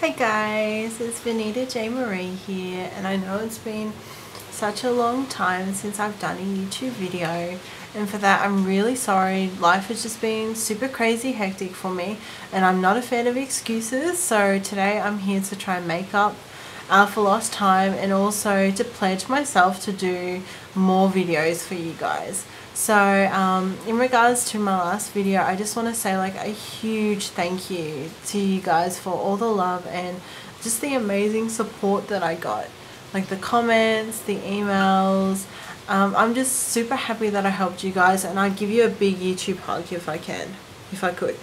Hi guys, it's Vanita J. Marie here, and I know it's been such a long time since I've done a YouTube video, and for that I'm really sorry. Life has just been super crazy hectic for me, and I'm not a fan of excuses, so today I'm here to try and make up for lost time and also to pledge myself to do more videos for you guys. So in regards to my last video, I just want to say like a huge thank you to you guys for all the love and just the amazing support that I got, like the comments, the emails. I'm just super happy that I helped you guys, and I'd give you a big YouTube hug if I could,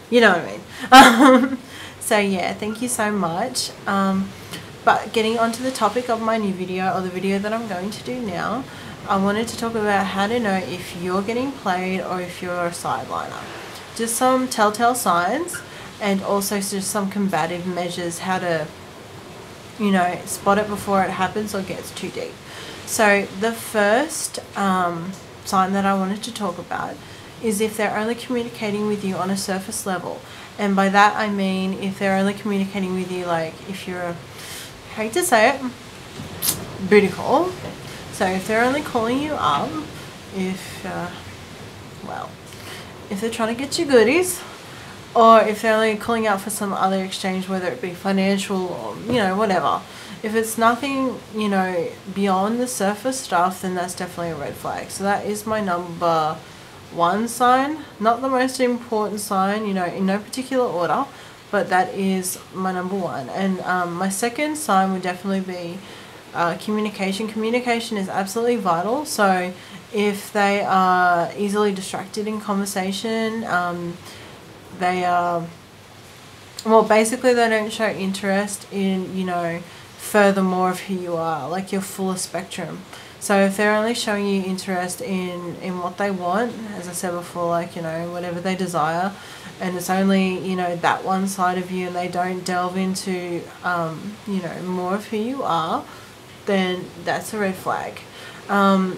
you know what I mean. So yeah, thank you so much. But getting onto the topic of my new video, or the video that I'm going to do now, I wanted to talk about how to know if you're getting played or if you're a sideliner. Just some telltale signs, and also just some combative measures, how to, spot it before it happens or gets too deep. So the first sign that I wanted to talk about is if they're only communicating with you on a surface level. And by that I mean if they're only communicating with you, like if you're, I hate to say it, booty call. So if they're only calling you up, if they're trying to get you goodies, or if they're only calling out for some other exchange, whether it be financial or, whatever. If it's nothing, beyond the surface stuff, then that's definitely a red flag. So that is my number one sign. Not the most important sign, in no particular order, but that is my number one. And my second sign would definitely be communication. Communication is absolutely vital. So if they are easily distracted in conversation, they are, basically they don't show interest in, furthermore of who you are, like your fuller spectrum. So if they're only showing you interest in what they want, as I said before, like, whatever they desire, and it's only, that one side of you, and they don't delve into, more of who you are, then that's a red flag. I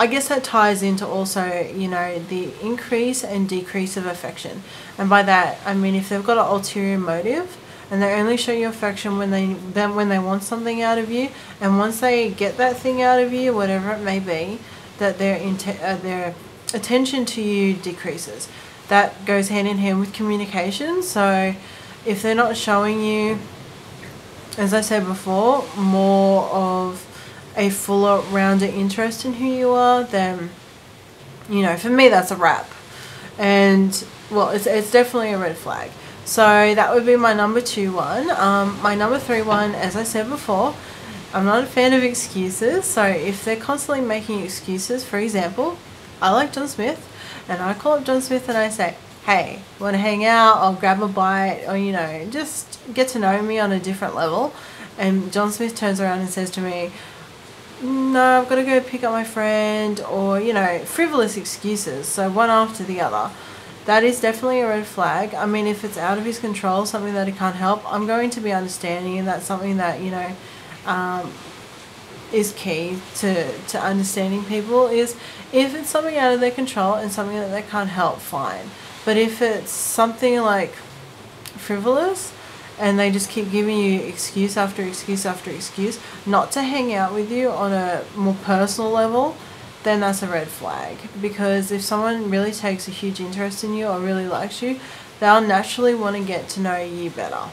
guess that ties into also, the increase and decrease of affection. And by that, I mean if they've got an ulterior motive and they only show you affection when they want something out of you, and once they get that thing out of you, whatever it may be, that their attention to you decreases. That goes hand in hand with communication. So if they're not showing you, as I said before, more of a fuller, rounder interest in who you are, then, for me that's a wrap. And, it's definitely a red flag. So that would be my number 2 one. My number 3 one, as I said before, I'm not a fan of excuses. So if they're constantly making excuses, for example, I like John Smith, and I call up John Smith and I say, hey, want to hang out, or grab a bite, or, just get to know me on a different level. And John Smith turns around and says to me, no, I've got to go pick up my friend, or, frivolous excuses. So one after the other. That is definitely a red flag. I mean, if it's out of his control, something that he can't help, I'm going to be understanding, and that's something that, is key to understanding people, is if it's something out of their control and something that they can't help, fine. But if it's something like frivolous and they just keep giving you excuse after excuse after excuse not to hang out with you on a more personal level, then that's a red flag. Because if someone really takes a huge interest in you or really likes you, they'll naturally want to get to know you better.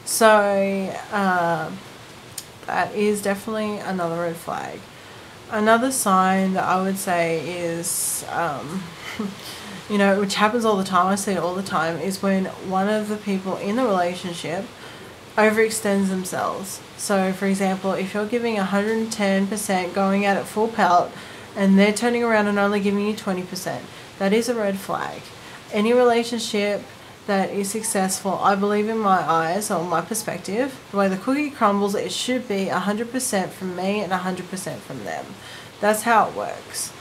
So that is definitely another red flag. Another sign that I would say is, which happens all the time, I see it all the time, is when one of the people in the relationship overextends themselves. So for example, if you're giving 110%, going at it full pelt, and they're turning around and only giving you 20%, that is a red flag. Any relationship that is successful, I believe, in my eyes, or my perspective, the way the cookie crumbles, it should be 100% from me and 100% from them. That's how it works.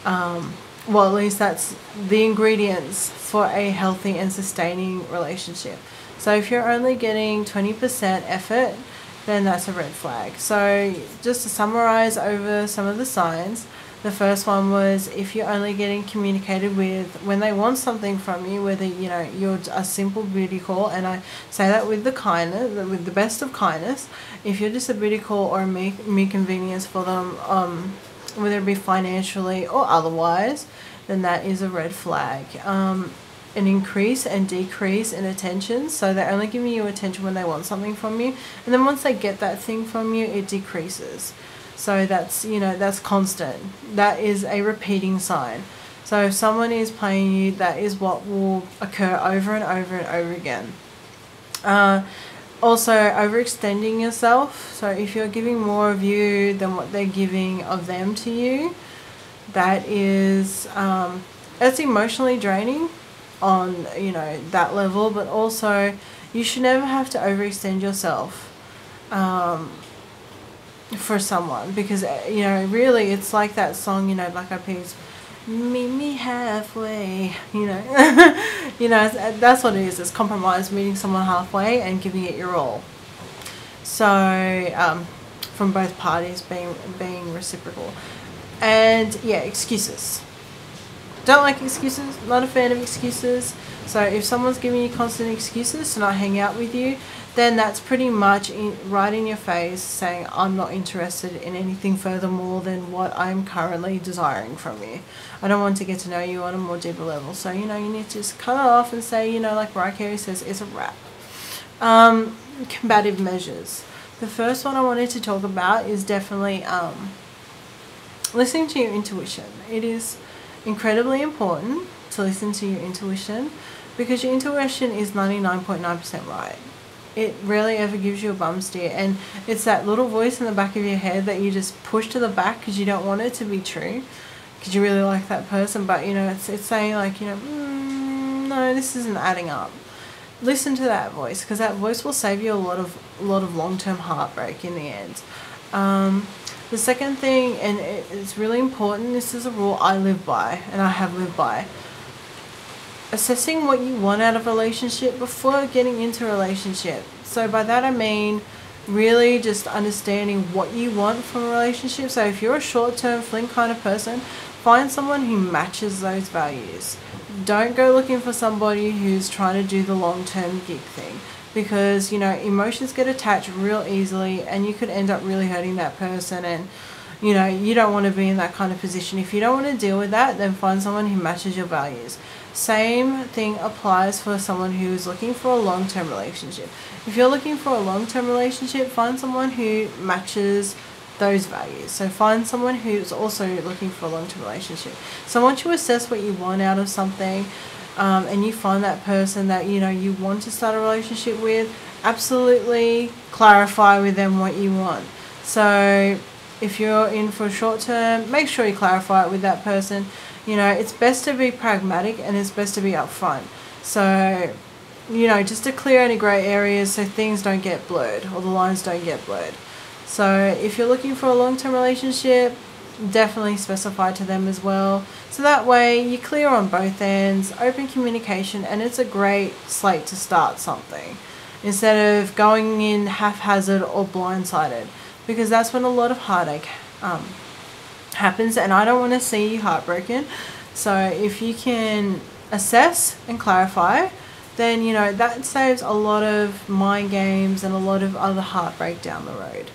At least that's the ingredients for a healthy and sustaining relationship. So if you're only getting 20% effort, then that's a red flag. So just to summarize over some of the signs, The first one was if you're only getting communicated with when they want something from you, whether you're a simple booty call, and I say that with the best of kindness. If you're just a booty call or a mere convenience for them, whether it be financially or otherwise, then that is a red flag. An increase and decrease in attention, so they're only giving you attention when they want something from you, and then once they get that thing from you, it decreases. So that's that's constant. That is a repeating sign. So if someone is playing you, that is what will occur over and over and over again. Also, overextending yourself. So if you're giving more of you than what they're giving of them to you, that is that's emotionally draining on that level. But also, you should never have to overextend yourself for someone, because really it's like that song, Black Eyed Peas, meet me halfway, that's what it is. It's compromise, meeting someone halfway and giving it your all. So from both parties, being reciprocal. And yeah, excuses. Don't like excuses, not a fan of excuses. So if someone's giving you constant excuses to not hang out with you, then that's pretty much right in your face saying, I'm not interested in anything further more than what I'm currently desiring from you. I don't want to get to know you on a more deeper level. So, you need to just cut it off and say, like Mariah Carey says, it's a wrap. Combative measures. The first one I wanted to talk about is definitely listening to your intuition. It is incredibly important to listen to your intuition, because your intuition is 99.9% right. It rarely ever gives you a bum steer, and it's that little voice in the back of your head that you just push to the back because you don't want it to be true, because you really like that person, but it's saying like, no, this isn't adding up. Listen to that voice, because that voice will save you a lot of long-term heartbreak in the end. The second thing, and it's really important, this is a rule I live by and I have lived by: assessing what you want out of a relationship before getting into a relationship. So by that I mean really just understanding what you want from a relationship. So if you're a short-term fling kind of person, find someone who matches those values. Don't go looking for somebody who's trying to do the long-term gig thing, because emotions get attached real easily and you could end up really hurting that person, and you don't want to be in that kind of position. If you don't want to deal with that, then find someone who matches your values. Same thing applies for someone who is looking for a long-term relationship. If you're looking for a long-term relationship, find someone who matches those values. So find someone who's also looking for a long-term relationship. So once you assess what you want out of something, and you find that person that you want to start a relationship with, absolutely clarify with them what you want. So if you're in for short term, make sure you clarify it with that person. It's best to be pragmatic and it's best to be upfront. So just to clear any grey areas so things don't get blurred or the lines don't get blurred. So if you're looking for a long-term relationship, definitely specify to them as well, so that way you're clear on both ends, open communication, and it's a great slate to start something, instead of going in haphazard or blindsided, because that's when a lot of heartache happens, and I don't want to see you heartbroken. So if you can assess and clarify, then that saves a lot of mind games and a lot of other heartbreak down the road.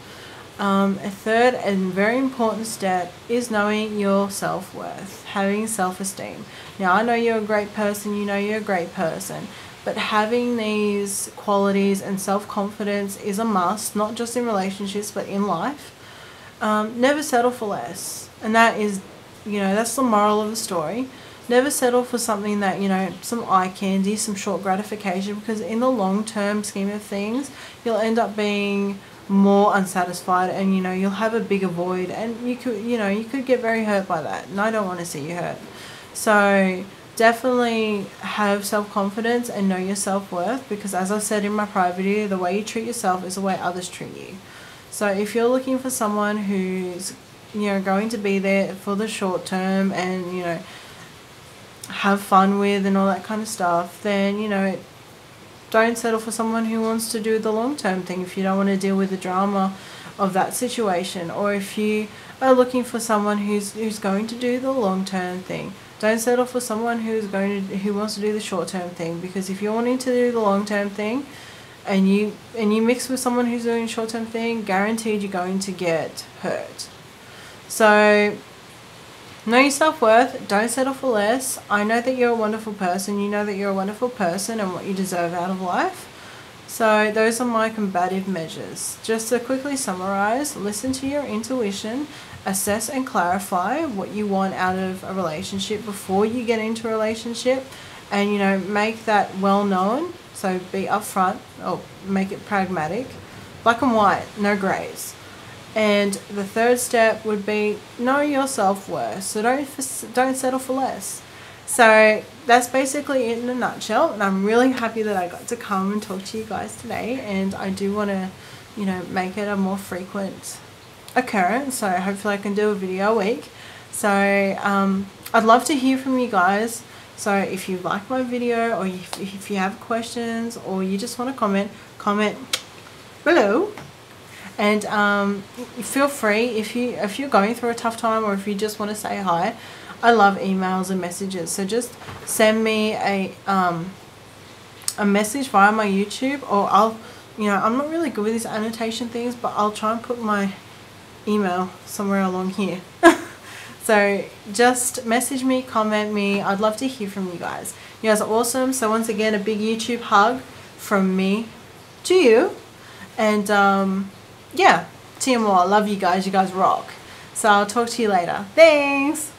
A third and very important step is knowing your self-worth, having self-esteem. Now, I know you're a great person, you're a great person, but having these qualities and self-confidence is a must, not just in relationships, but in life. Never settle for less. And that is, that's the moral of the story. Never settle for something that, some eye candy, some short gratification, because in the long-term scheme of things, you'll end up being more unsatisfied, and you'll have a bigger void, and you could get very hurt by that, and I don't want to see you hurt. So definitely have self-confidence and know your self-worth, because as I said in my prior video, the way you treat yourself is the way others treat you. So if you're looking for someone who's going to be there for the short term and have fun with and all that kind of stuff, then don't settle for someone who wants to do the long-term thing. If you don't want to deal with the drama of that situation, or if you are looking for someone who's going to do the long-term thing, don't settle for someone who wants to do the short-term thing, because if you're wanting to do the long-term thing and you mix with someone who's doing short-term thing, guaranteed you're going to get hurt. So know your self-worth. Don't settle for less. I know that you're a wonderful person. You know that you're a wonderful person and what you deserve out of life. So those are my combative measures. Just to quickly summarize, listen to your intuition, assess and clarify what you want out of a relationship before you get into a relationship, and make that well known. So be upfront, or make it pragmatic, black and white, no grays. And the third step would be know your self-worth. So don't settle for less. So that's basically it in a nutshell, and I'm really happy that I got to come and talk to you guys today, and I do want to make it a more frequent occurrence, so hopefully I can do a video a week. So I'd love to hear from you guys. So if you like my video, or if you have questions, or you just want to comment below. And feel free, if you're going through a tough time, or if you just want to say hi. I love emails and messages, so just send me a message via my YouTube, or I'm not really good with these annotation things, but I'll try and put my email somewhere along here. So just message me, comment me. I'd love to hear from you guys. You guys are awesome. So once again, a big YouTube hug from me to you. And yeah, TMO, I love you guys. You guys rock. So I'll talk to you later. Thanks.